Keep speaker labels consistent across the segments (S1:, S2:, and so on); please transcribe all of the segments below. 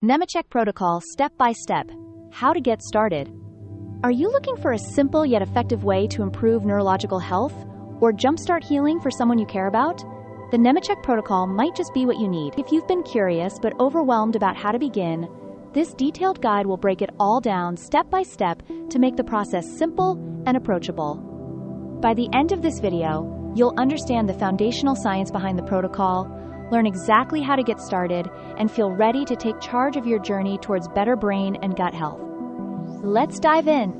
S1: Nemechek Protocol Step-by-Step. How to get started. Are you looking for a simple yet effective way to improve neurological health or jumpstart healing for someone you care about? The Nemechek Protocol might just be what you need. If you've been curious but overwhelmed about how to begin, this detailed guide will break it all down step by step to make the process simple and approachable. By the end of this video, you'll understand the foundational science behind the protocol, learn exactly how to get started, and feel ready to take charge of your journey towards better brain and gut health. Let's dive in.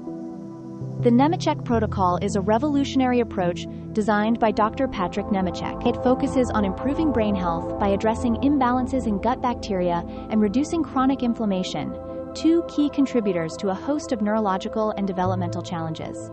S1: The Nemechek Protocol is a revolutionary approach designed by Dr. Patrick Nemechek. It focuses on improving brain health by addressing imbalances in gut bacteria and reducing chronic inflammation, two key contributors to a host of neurological and developmental challenges.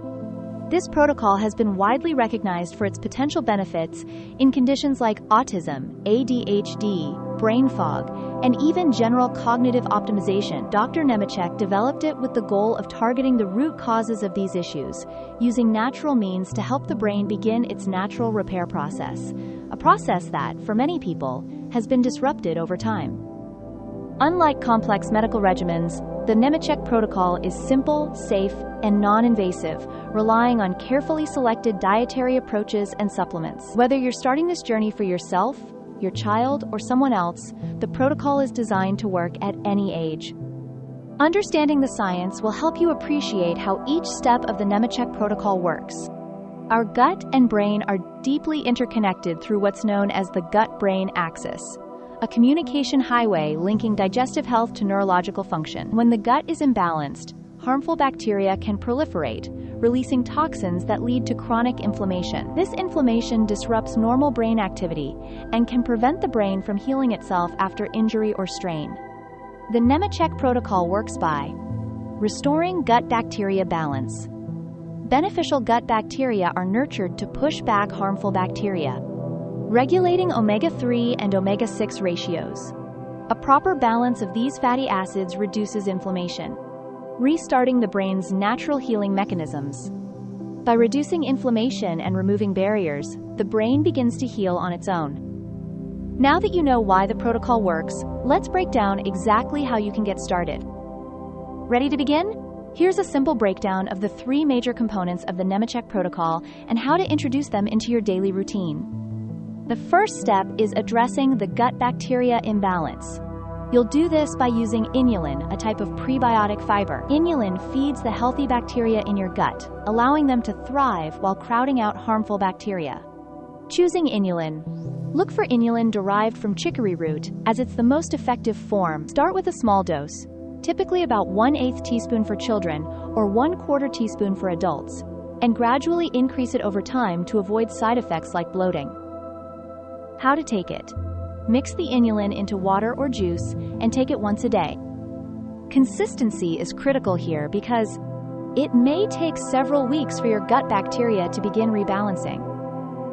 S1: This protocol has been widely recognized for its potential benefits in conditions like autism, ADHD, brain fog, and even general cognitive optimization. Dr. Nemechek developed it with the goal of targeting the root causes of these issues, using natural means to help the brain begin its natural repair process, a process that, for many people, has been disrupted over time. Unlike complex medical regimens, the Nemechek Protocol is simple, safe, and non-invasive, relying on carefully selected dietary approaches and supplements. Whether you're starting this journey for yourself, your child, or someone else, the protocol is designed to work at any age. Understanding the science will help you appreciate how each step of the Nemechek Protocol works. Our gut and brain are deeply interconnected through what's known as the gut-brain axis, a communication highway linking digestive health to neurological function. When the gut is imbalanced, harmful bacteria can proliferate, releasing toxins that lead to chronic inflammation. This inflammation disrupts normal brain activity and can prevent the brain from healing itself after injury or strain. The Nemechek Protocol works by restoring gut bacteria balance. Beneficial gut bacteria are nurtured to push back harmful bacteria, regulating omega-3 and omega-6 ratios. A proper balance of these fatty acids reduces inflammation, restarting the brain's natural healing mechanisms. By reducing inflammation and removing barriers, the brain begins to heal on its own. Now that you know why the protocol works, let's break down exactly how you can get started. Ready to begin? Here's a simple breakdown of the three major components of the Nemechek Protocol and how to introduce them into your daily routine. The first step is addressing the gut bacteria imbalance. You'll do this by using inulin, a type of prebiotic fiber. Inulin feeds the healthy bacteria in your gut, allowing them to thrive while crowding out harmful bacteria. Choosing inulin. Look for inulin derived from chicory root, as it's the most effective form. Start with a small dose, typically about 1/8 teaspoon for children or 1/4 teaspoon for adults, and gradually increase it over time to avoid side effects like bloating. How to take it. Mix the inulin into water or juice and take it once a day. Consistency is critical here because it may take several weeks for your gut bacteria to begin rebalancing.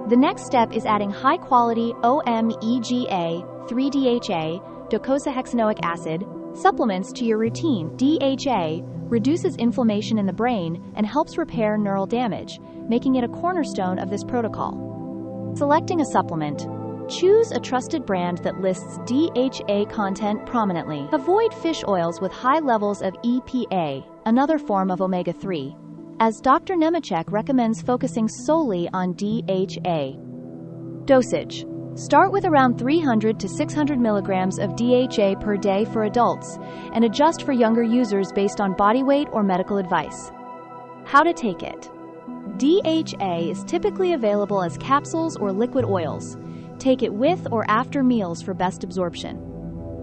S1: The next step is adding high-quality omega 3-DHA, docosahexaenoic acid, supplements to your routine. DHA reduces inflammation in the brain and helps repair neural damage, making it a cornerstone of this protocol. Selecting a supplement. Choose a trusted brand that lists DHA content prominently. Avoid fish oils with high levels of EPA, another form of omega-3, as Dr. Nemechek recommends focusing solely on DHA. Dosage. Start with around 300 to 600 milligrams of DHA per day for adults and adjust for younger users based on body weight or medical advice. How to take it. DHA is typically available as capsules or liquid oils. Take it with or after meals for best absorption.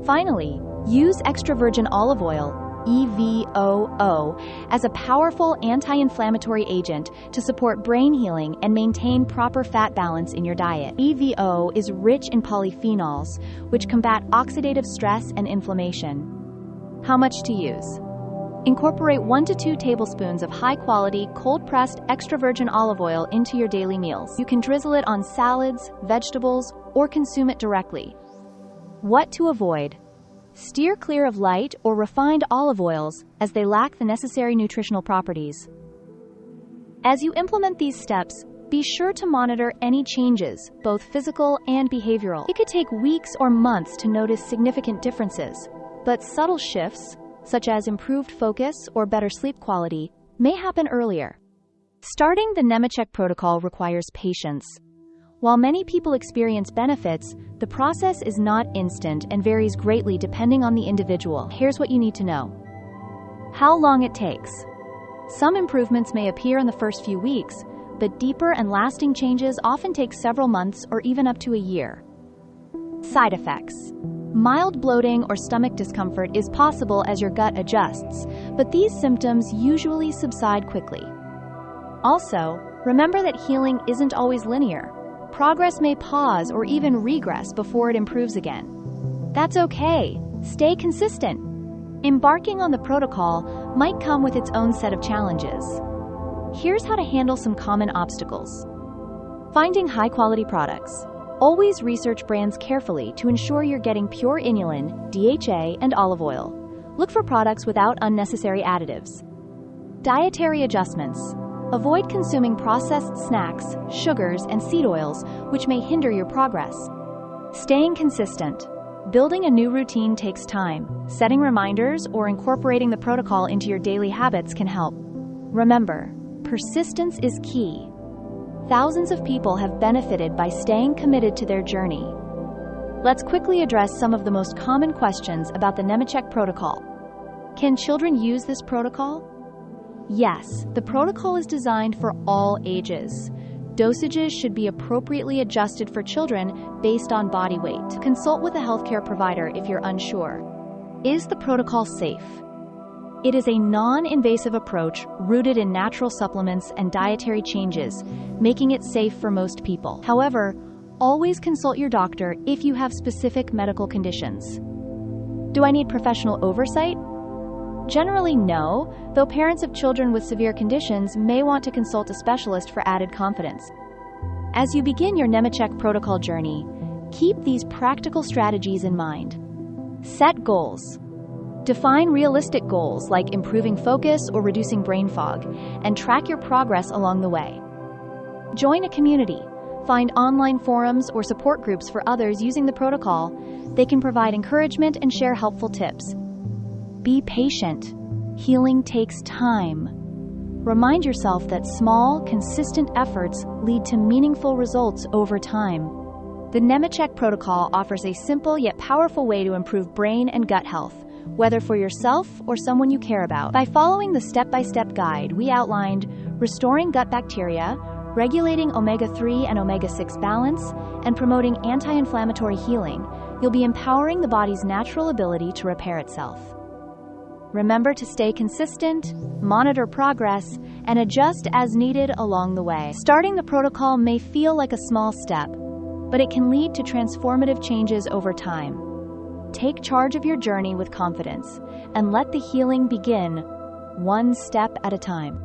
S1: Finally, use extra virgin olive oil, EVOO, as a powerful anti-inflammatory agent to support brain healing and maintain proper fat balance in your diet. EVO is rich in polyphenols, which combat oxidative stress and inflammation. How much to use? Incorporate 1 to 2 tablespoons of high-quality, cold-pressed extra virgin olive oil into your daily meals. You can drizzle it on salads, vegetables, or consume it directly. What to avoid? Steer clear of light or refined olive oils, as they lack the necessary nutritional properties. As you implement these steps, be sure to monitor any changes, both physical and behavioral. It could take weeks or months to notice significant differences, But subtle shifts, such as improved focus or better sleep quality, may happen earlier. Starting the Nemechek Protocol requires patience. While many people experience benefits, the process is not instant and varies greatly depending on the individual. Here's what you need to know. How long it takes. Some improvements may appear in the first few weeks, but deeper and lasting changes often take several months or even up to a year. Side effects. Mild bloating or stomach discomfort is possible as your gut adjusts, but these symptoms usually subside quickly. Also, remember that healing isn't always linear. Progress may pause or even regress before it improves again. That's okay. Stay consistent. Embarking on the protocol might come with its own set of challenges. Here's how to handle some common obstacles. Finding high-quality products. Always research brands carefully to ensure you're getting pure inulin, DHA, and olive oil. Look for products without unnecessary additives. Dietary adjustments. Avoid consuming processed snacks, sugars, and seed oils, which may hinder your progress. Staying consistent. Building a new routine takes time. Setting reminders or incorporating the protocol into your daily habits can help. Remember, persistence is key. Thousands of people have benefited by staying committed to their journey. Let's quickly address some of the most common questions about the Nemechek Protocol. Can children use this protocol? Yes, the protocol is designed for all ages. Dosages should be appropriately adjusted for children based on body weight. Consult with a healthcare provider if you're unsure. Is the protocol safe? It is a non-invasive approach rooted in natural supplements and dietary changes, making it safe for most people. However, always consult your doctor if you have specific medical conditions. Do I need professional oversight? Generally, no, though parents of children with severe conditions may want to consult a specialist for added confidence. As you begin your Nemechek Protocol journey, keep these practical strategies in mind. Set goals. Define realistic goals like improving focus or reducing brain fog, and track your progress along the way. Join a community. Find online forums or support groups for others using the protocol. They can provide encouragement and share helpful tips. Be patient. Healing takes time. Remind yourself that small, consistent efforts lead to meaningful results over time. The Nemechek Protocol offers a simple yet powerful way to improve brain and gut health, whether for yourself or someone you care about. By following the step-by-step guide we outlined, restoring gut bacteria, regulating omega-3 and omega-6 balance, and promoting anti-inflammatory healing, you'll be empowering the body's natural ability to repair itself. Remember to stay consistent, monitor progress, and adjust as needed along the way. Starting the protocol may feel like a small step, but it can lead to transformative changes over time. Take charge of your journey with confidence and let the healing begin, one step at a time.